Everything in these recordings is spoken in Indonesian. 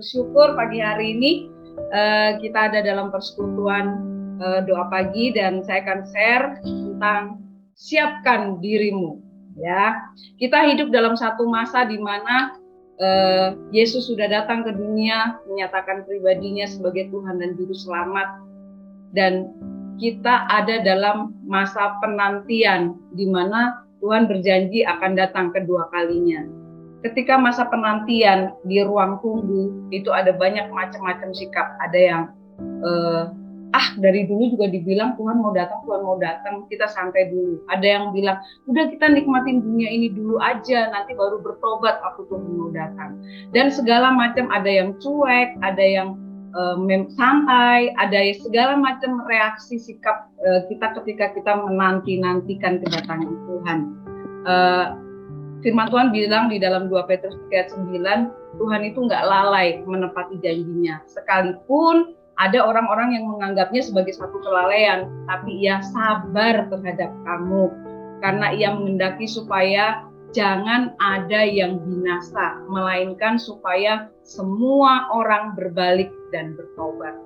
bersyukur pagi hari ini kita ada dalam persekutuan doa pagi dan saya akan share tentang siapkan dirimu. Ya, kita hidup dalam satu masa di mana Yesus sudah datang ke dunia menyatakan pribadinya sebagai Tuhan dan Juru Selamat, dan kita ada dalam masa penantian di mana Tuhan berjanji akan datang kedua kalinya. Ketika masa penantian di ruang tunggu itu ada banyak macam-macam sikap. Ada yang dari dulu juga dibilang Tuhan mau datang, kita santai dulu. Ada yang bilang udah kita nikmatin dunia ini dulu aja, nanti baru bertobat waktu Tuhan mau datang. Dan segala macam, ada yang cuek, ada yang santai, ada segala macam reaksi sikap kita ketika kita menanti-nantikan kedatangan Tuhan. Firman Tuhan bilang di dalam 2 Petrus 3:9, Tuhan itu nggak lalai menepati janjinya. Sekalipun ada orang-orang yang menganggapnya sebagai satu kelalaian, tapi ia sabar terhadap kamu. Karena ia menghendaki supaya jangan ada yang binasa, melainkan supaya semua orang berbalik dan bertobat.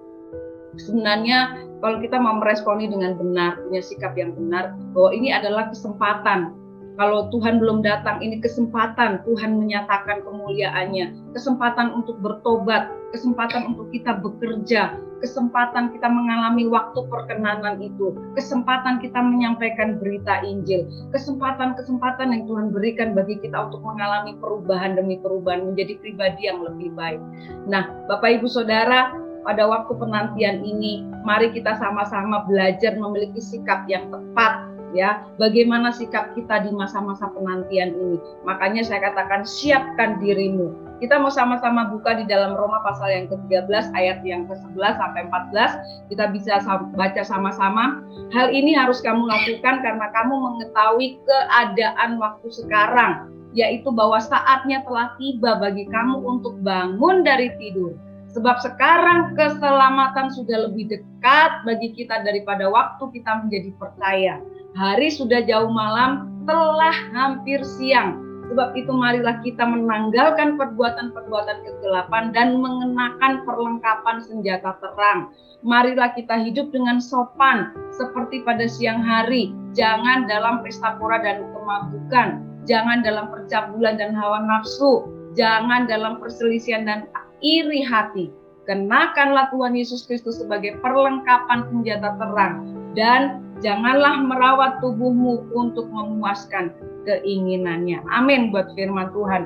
Sebenarnya kalau kita mau meresponi dengan benar, punya sikap yang benar, bahwa ini adalah kesempatan. Kalau Tuhan belum datang, ini kesempatan Tuhan menyatakan kemuliaannya, kesempatan untuk bertobat, kesempatan untuk kita bekerja, kesempatan kita mengalami waktu perkenanan itu, kesempatan kita menyampaikan berita Injil, kesempatan-kesempatan yang Tuhan berikan bagi kita untuk mengalami perubahan demi perubahan, menjadi pribadi yang lebih baik. Nah, Bapak Ibu Saudara, pada waktu penantian ini, mari kita sama-sama belajar memiliki sikap yang tepat. Ya, bagaimana sikap kita di masa-masa penantian ini. Makanya saya katakan siapkan dirimu. Kita mau sama-sama buka di dalam Roma pasal yang ke-13 ayat yang ke-11 sampai 14. Kita bisa baca sama-sama. Hal ini harus kamu lakukan karena kamu mengetahui keadaan waktu sekarang, yaitu bahwa saatnya telah tiba bagi kamu untuk bangun dari tidur. Sebab sekarang keselamatan sudah lebih dekat bagi kita daripada waktu kita menjadi percaya. Hari sudah jauh malam, telah hampir siang. Sebab itu marilah kita menanggalkan perbuatan-perbuatan kegelapan dan mengenakan perlengkapan senjata terang. Marilah kita hidup dengan sopan seperti pada siang hari. Jangan dalam pesta pora dan kemabukan. Jangan dalam percabulan dan hawa nafsu. Jangan dalam perselisihan dan iri hati. Kenakanlah Tuhan Yesus Kristus sebagai perlengkapan senjata terang. Dan janganlah merawat tubuhmu untuk memuaskan keinginannya. Amin buat firman Tuhan.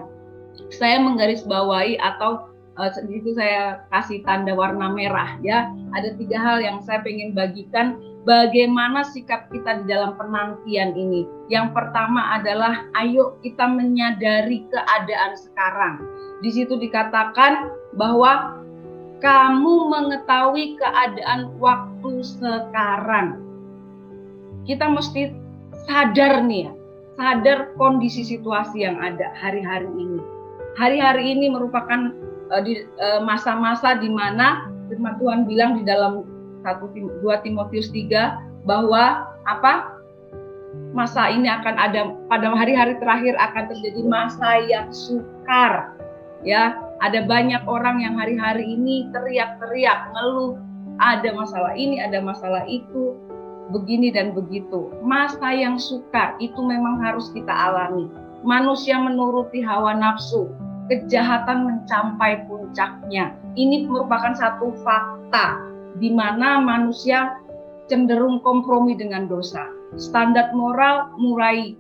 Saya menggarisbawahi atau itu saya kasih tanda warna merah ya. Ada 3 hal yang saya pengen bagikan bagaimana sikap kita di dalam penantian ini. Yang pertama adalah ayo kita menyadari keadaan sekarang. Di situ dikatakan bahwa kamu mengetahui keadaan waktu sekarang. Kita mesti sadar nih ya, sadar kondisi situasi yang ada hari-hari ini. Hari-hari ini merupakan masa-masa di mana firman Tuhan bilang di dalam 2 Timotius 3 bahwa masa ini akan ada, pada hari-hari terakhir akan terjadi masa yang sukar. Ya, ada banyak orang yang hari-hari ini teriak-teriak, ngeluh, ada masalah ini, ada masalah itu, begini dan begitu. Masa yang sukar itu memang harus kita alami. Manusia menuruti hawa nafsu, kejahatan mencapai puncaknya. Ini merupakan satu fakta di mana manusia cenderung kompromi dengan dosa. Standar moral mulai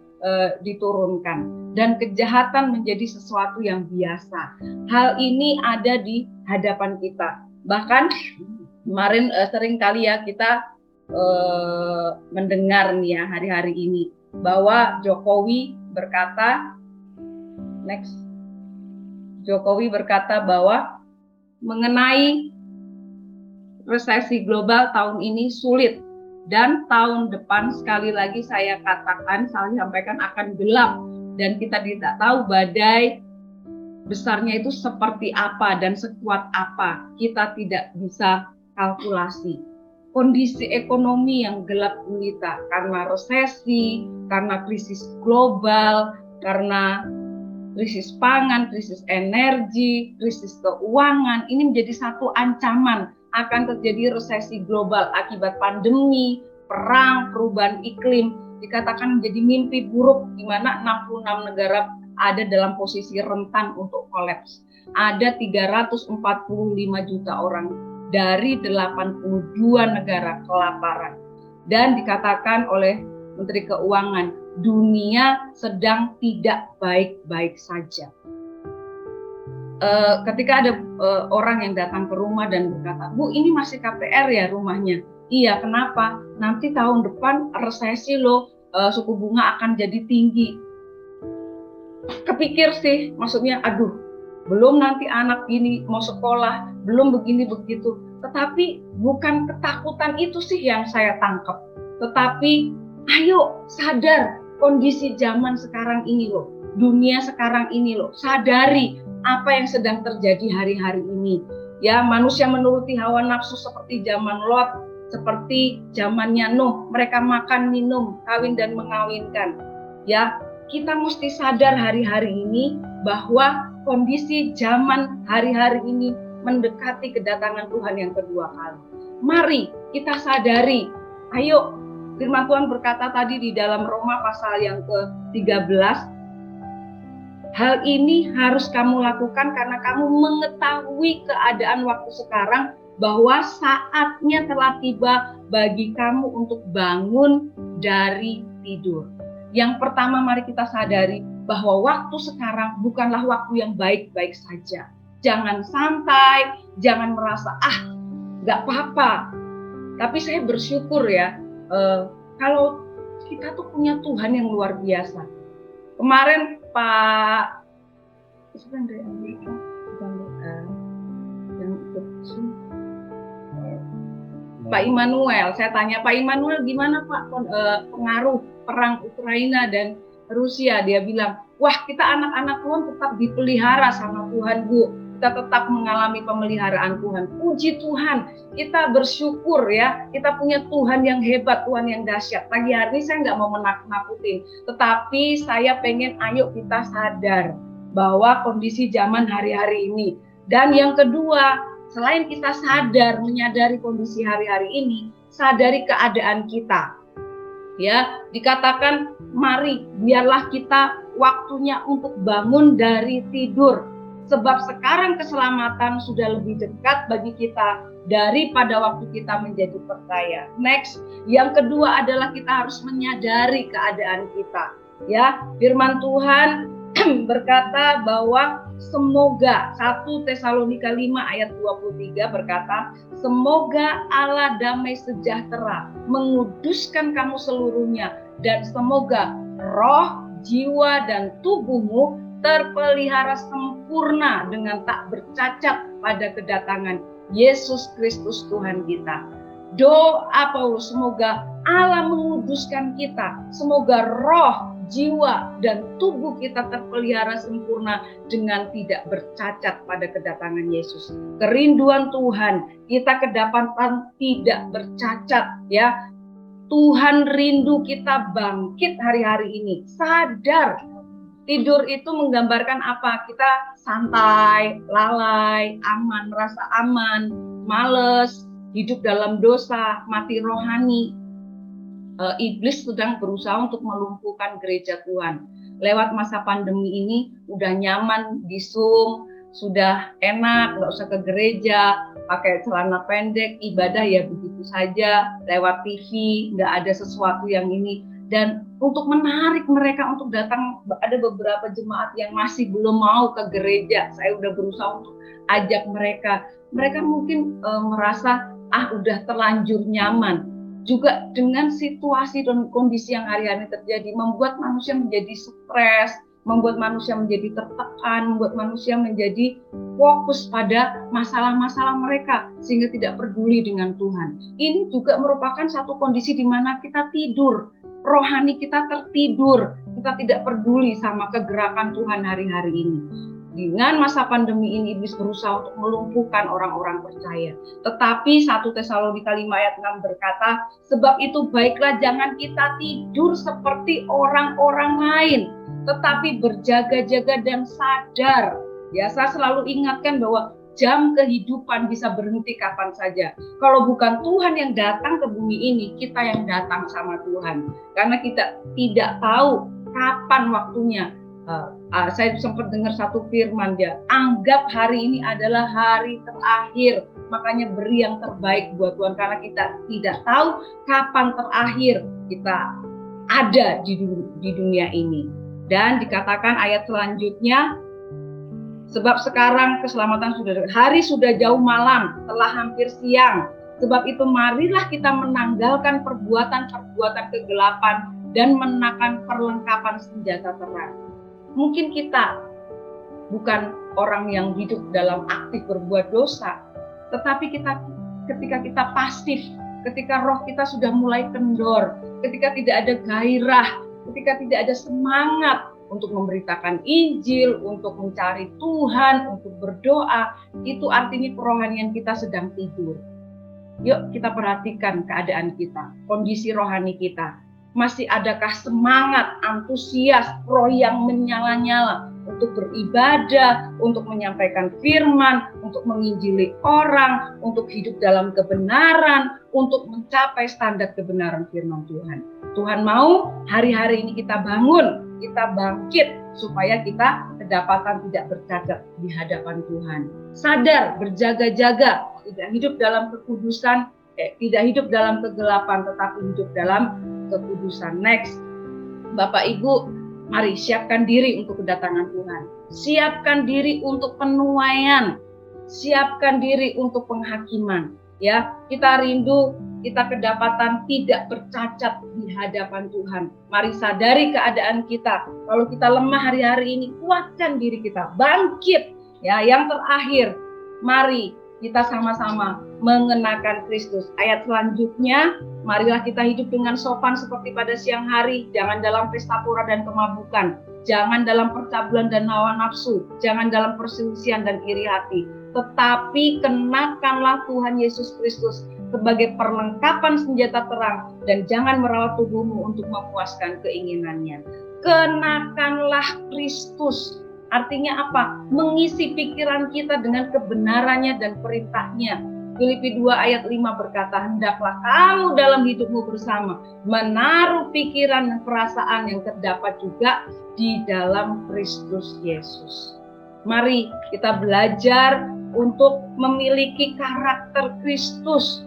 diturunkan dan kejahatan menjadi sesuatu yang biasa. Hal ini ada di hadapan kita. Bahkan kemarin sering kali ya kita mendengar nih ya hari-hari ini bahwa Jokowi berkata bahwa mengenai resesi global tahun ini sulit. Dan tahun depan sekali lagi saya sampaikan akan gelap. Dan kita tidak tahu badai besarnya itu seperti apa dan sekuat apa. Kita tidak bisa kalkulasi. Kondisi ekonomi yang gelap gulita karena resesi, karena krisis global, karena krisis pangan, krisis energi, krisis keuangan, ini menjadi satu ancaman akan terjadi resesi global akibat pandemi, perang, perubahan iklim, dikatakan menjadi mimpi buruk di mana 66 negara ada dalam posisi rentan untuk kolaps. Ada 345 juta orang dari 82 negara kelaparan. Dan dikatakan oleh Menteri Keuangan, dunia sedang tidak baik-baik saja. Ketika ada orang yang datang ke rumah dan berkata, Bu, ini masih KPR ya rumahnya? Iya, kenapa? Nanti tahun depan resesi loh, suku bunga akan jadi tinggi. Kepikir sih, maksudnya aduh, belum nanti anak gini mau sekolah, belum begini begitu. Tetapi bukan ketakutan itu sih yang saya tangkap. Tetapi ayo sadar kondisi zaman sekarang ini loh, dunia sekarang ini loh, sadari apa yang sedang terjadi hari-hari ini. Ya, manusia menuruti hawa nafsu seperti zaman Lot, seperti zamannya Nuh, mereka makan, minum, kawin dan mengawinkan. Ya, kita mesti sadar hari-hari ini bahwa kondisi zaman hari-hari ini mendekati kedatangan Tuhan yang kedua kali. Mari kita sadari, ayo, firman Tuhan berkata tadi di dalam Roma pasal yang ke-13, hal ini harus kamu lakukan karena kamu mengetahui keadaan waktu sekarang, bahwa saatnya telah tiba bagi kamu untuk bangun dari tidur. Yang pertama, mari kita sadari bahwa waktu sekarang bukanlah waktu yang baik-baik saja. Jangan santai, jangan merasa gak apa-apa. Tapi saya bersyukur ya, kalau kita tuh punya Tuhan yang luar biasa. Kemarin Pak Immanuel, saya tanya Pak Immanuel, gimana Pak pengaruh perang Ukraina dan Rusia? Dia bilang, wah, kita anak-anak Tuhan tetap dipelihara sama Tuhan, Bu. Kita tetap mengalami pemeliharaan Tuhan. Puji Tuhan, kita bersyukur ya, kita punya Tuhan yang hebat, Tuhan yang dahsyat. Pagi hari ini saya nggak mau menakut-nakutin, tetapi saya pengen ayo kita sadar bahwa kondisi zaman hari-hari ini. Dan yang kedua, selain kita sadar, menyadari kondisi hari-hari ini, sadari keadaan kita. Ya, dikatakan mari biarlah kita waktunya untuk bangun dari tidur. Sebab sekarang keselamatan sudah lebih dekat bagi kita daripada waktu kita menjadi percaya. Next, yang kedua adalah kita harus menyadari keadaan kita. Ya, firman Tuhan berkata bahwa semoga 1 Tesalonika 5 ayat 23 berkata, semoga Allah damai sejahtera menguduskan kamu seluruhnya, dan semoga roh, jiwa, dan tubuhmu terpelihara sempurna dengan tak bercacat pada kedatangan Yesus Kristus Tuhan kita. Doa Paulus, semoga Allah menguduskan kita, semoga roh, jiwa, dan tubuh kita terpelihara sempurna dengan tidak bercacat pada kedatangan Yesus. Kerinduan Tuhan, kita kedapatan tidak bercacat ya. Tuhan rindu kita bangkit hari-hari ini. Sadar, tidur itu menggambarkan apa? Kita santai, lalai, aman, merasa aman, males, hidup dalam dosa, mati rohani. Iblis sedang berusaha untuk melumpuhkan gereja Tuhan. Lewat masa pandemi ini udah nyaman di Zoom, sudah enak, nggak usah ke gereja, pakai celana pendek, ibadah ya begitu saja, lewat TV, nggak ada sesuatu yang ini. Dan untuk menarik mereka untuk datang, ada beberapa jemaat yang masih belum mau ke gereja. Saya udah berusaha untuk ajak mereka. Mereka mungkin merasa udah terlanjur nyaman. Juga dengan situasi dan kondisi yang hari-hari terjadi, membuat manusia menjadi stres, membuat manusia menjadi tertekan, membuat manusia menjadi fokus pada masalah-masalah mereka sehingga tidak peduli dengan Tuhan. Ini juga merupakan satu kondisi di mana kita tidur, rohani kita tertidur, kita tidak peduli sama kegerakan Tuhan hari-hari ini. Dengan masa pandemi ini, iblis berusaha untuk melumpuhkan orang-orang percaya. Tetapi 1 Tesalonika 5 ayat 6 berkata, sebab itu baiklah jangan kita tidur seperti orang-orang lain. tetapi berjaga-jaga dan sadar. Ya, saya selalu ingatkan bahwa jam kehidupan bisa berhenti kapan saja. Kalau bukan Tuhan yang datang ke bumi ini, kita yang datang sama Tuhan. Karena kita tidak tahu kapan waktunya. Saya sempat dengar satu firman dia, anggap hari ini adalah hari terakhir. Makanya beri yang terbaik buat Tuhan. Karena kita tidak tahu kapan terakhir kita ada di dunia ini. Dan dikatakan ayat selanjutnya, sebab sekarang keselamatan sudah dekat. Hari sudah jauh malam, telah hampir siang. Sebab itu marilah kita menanggalkan perbuatan-perbuatan kegelapan dan mengenakan perlengkapan senjata terang. Mungkin kita bukan orang yang hidup dalam aktif berbuat dosa, tetapi ketika kita pasif, ketika roh kita sudah mulai kendor, ketika tidak ada gairah, ketika tidak ada semangat untuk memberitakan Injil, untuk mencari Tuhan, untuk berdoa, itu artinya kerohanian kita sedang tidur. Yuk kita perhatikan keadaan kita, kondisi rohani kita. Masih adakah semangat, antusias, roh yang menyala-nyala untuk beribadah, untuk menyampaikan firman, untuk menginjili orang, untuk hidup dalam kebenaran, untuk mencapai standar kebenaran firman Tuhan. Tuhan mau hari-hari ini kita bangun, kita bangkit supaya kita kedapatan tidak bercacat di hadapan Tuhan. Sadar, berjaga-jaga, tidak hidup dalam kekudusan, tidak hidup dalam kegelapan, tetapi hidup dalam kekudusan. Next, Bapak Ibu, mari siapkan diri untuk kedatangan Tuhan. Siapkan diri untuk penuaian. Siapkan diri untuk penghakiman. Ya, kita rindu kita kedapatan tidak bercacat di hadapan Tuhan. Mari sadari keadaan kita. Kalau kita lemah hari-hari ini, kuatkan diri kita, bangkit. Ya, yang terakhir, mari kita sama-sama mengenakan Kristus. Ayat selanjutnya, marilah kita hidup dengan sopan seperti pada siang hari, jangan dalam pesta pora dan kemabukan, jangan dalam percabulan dan hawa nafsu, jangan dalam perselisihan dan iri hati, tetapi kenakanlah Tuhan Yesus Kristus sebagai perlengkapan senjata terang, dan jangan merawat tubuhmu untuk memuaskan keinginannya. Kenakanlah Kristus. Artinya apa? Mengisi pikiran kita dengan kebenarannya dan perintahnya. Filipi 2 ayat 5 berkata, hendaklah kamu dalam hidupmu bersama menaruh pikiran dan perasaan yang terdapat juga di dalam Kristus Yesus. Mari kita belajar untuk memiliki karakter Kristus.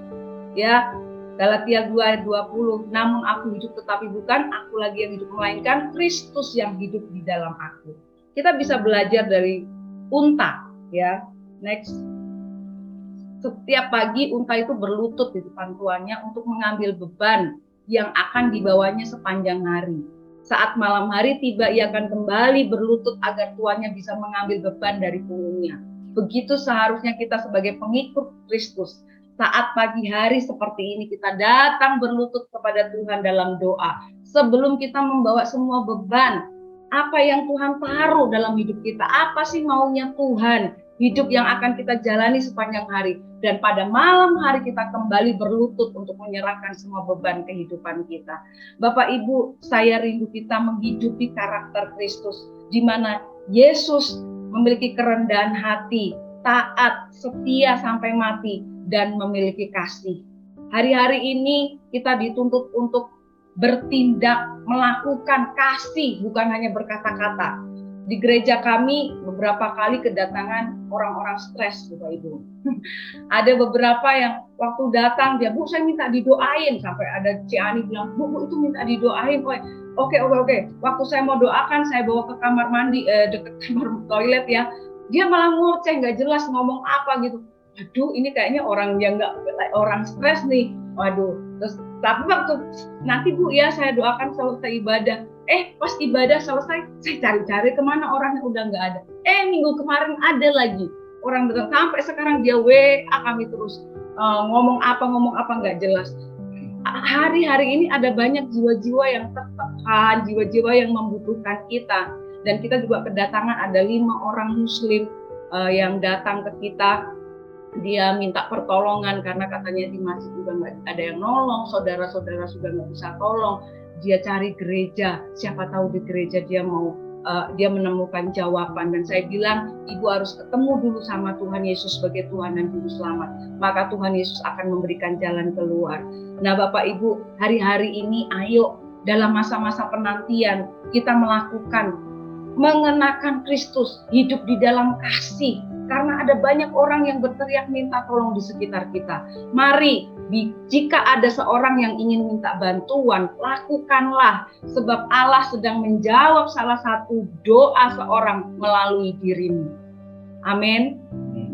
Ya, Galatia 2 ayat 20, namun aku hidup tetapi bukan aku lagi yang hidup, melainkan Kristus yang hidup di dalam aku. Kita bisa belajar dari unta, ya. Next. Setiap pagi unta itu berlutut di depan tuannya untuk mengambil beban yang akan dibawanya sepanjang hari. Saat malam hari tiba, ia akan kembali berlutut agar tuannya bisa mengambil beban dari punggungnya. Begitu seharusnya kita sebagai pengikut Kristus. Saat pagi hari seperti ini kita datang berlutut kepada Tuhan dalam doa. Sebelum kita membawa semua beban, apa yang Tuhan taruh dalam hidup kita, apa sih maunya Tuhan, hidup yang akan kita jalani sepanjang hari, dan pada malam hari kita kembali berlutut untuk menyerahkan semua beban kehidupan kita. Bapak Ibu, saya rindu kita menghidupi karakter Kristus, di mana Yesus memiliki kerendahan hati, taat, setia sampai mati, dan memiliki kasih. Hari-hari ini kita dituntut untuk bertindak, melakukan kasih, bukan hanya berkata-kata. Di gereja kami beberapa kali kedatangan orang-orang stres, Bapak Ibu. Ada beberapa yang waktu datang dia, Bu, saya minta didoain, sampai ada Ciani bilang, Bu itu minta didoain. Oke. Waktu saya mau doakan, saya bawa ke kamar mandi, dekat kamar toilet ya. Dia malah ngoceh, nggak jelas ngomong apa gitu. Aduh, ini kayaknya orang yang orang stres nih. Waduh, terus tapi waktu nanti Bu ya saya doakan selesai ibadah. Pas ibadah selesai, saya cari-cari kemana orangnya udah nggak ada. Minggu kemarin ada lagi orang datang, sampai sekarang dia WA kami terus ngomong apa nggak jelas. Hari-hari ini ada banyak jiwa-jiwa yang tertekan, jiwa-jiwa yang membutuhkan kita, dan kita juga kedatangan ada 5 orang Muslim yang datang ke kita. Dia minta pertolongan karena katanya di masjid juga nggak ada yang nolong, saudara-saudara sudah nggak bisa tolong. Dia cari gereja, siapa tahu di gereja dia mau dia menemukan jawaban. Dan saya bilang, ibu harus ketemu dulu sama Tuhan Yesus sebagai Tuhan dan Juru Selamat. Maka Tuhan Yesus akan memberikan jalan keluar. Nah Bapak Ibu, hari-hari ini ayo dalam masa-masa penantian kita melakukan mengenakan Kristus, hidup di dalam kasih. Karena ada banyak orang yang berteriak minta tolong di sekitar kita. Mari, jika ada seorang yang ingin minta bantuan, lakukanlah. Sebab Allah sedang menjawab salah satu doa seorang melalui dirimu. Amin.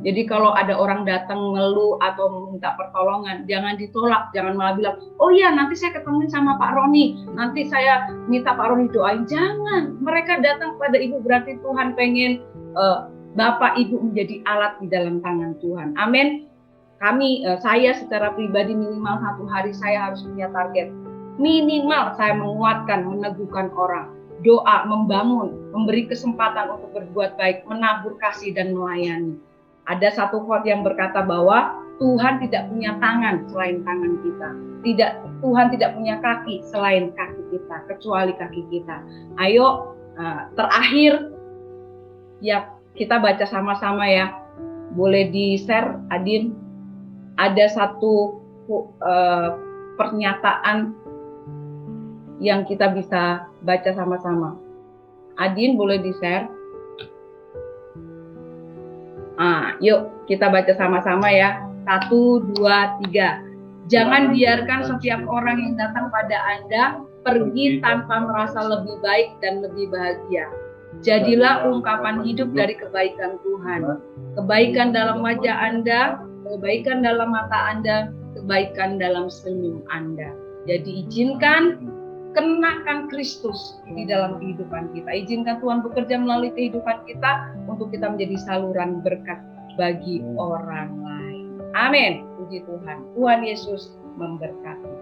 Jadi kalau ada orang datang ngeluh atau minta pertolongan, jangan ditolak, jangan malah bilang, oh iya nanti saya ketemu sama Pak Roni, nanti saya minta Pak Roni doain. Jangan, mereka datang pada ibu berarti Tuhan pengen Bapak Ibu menjadi alat di dalam tangan Tuhan. Amin. Saya secara pribadi minimal 1 hari saya harus punya target. Minimal saya menguatkan, meneguhkan orang. Doa, membangun, memberi kesempatan untuk berbuat baik, menabur kasih dan melayani. Ada satu quote yang berkata bahwa Tuhan tidak punya tangan selain tangan kita. Tuhan tidak punya kaki selain kaki kita, kecuali kaki kita. Ayo, terakhir ya kita baca sama-sama ya. Boleh di-share, Adin. Ada satu pernyataan yang kita bisa baca sama-sama. Adin boleh di-share. Yuk kita baca sama-sama ya. 1, 2, 3. Jangan biarkan setiap orang yang datang pada Anda pergi tanpa merasa lebih baik dan lebih bahagia. Jadilah ungkapan hidup dari kebaikan Tuhan. Kebaikan dalam wajah Anda, kebaikan dalam mata Anda, kebaikan dalam senyum Anda. Jadi izinkan, kenakan Kristus di dalam kehidupan kita. Izinkan Tuhan bekerja melalui kehidupan kita untuk kita menjadi saluran berkat bagi orang lain. Amin. Puji Tuhan. Tuhan Yesus memberkati.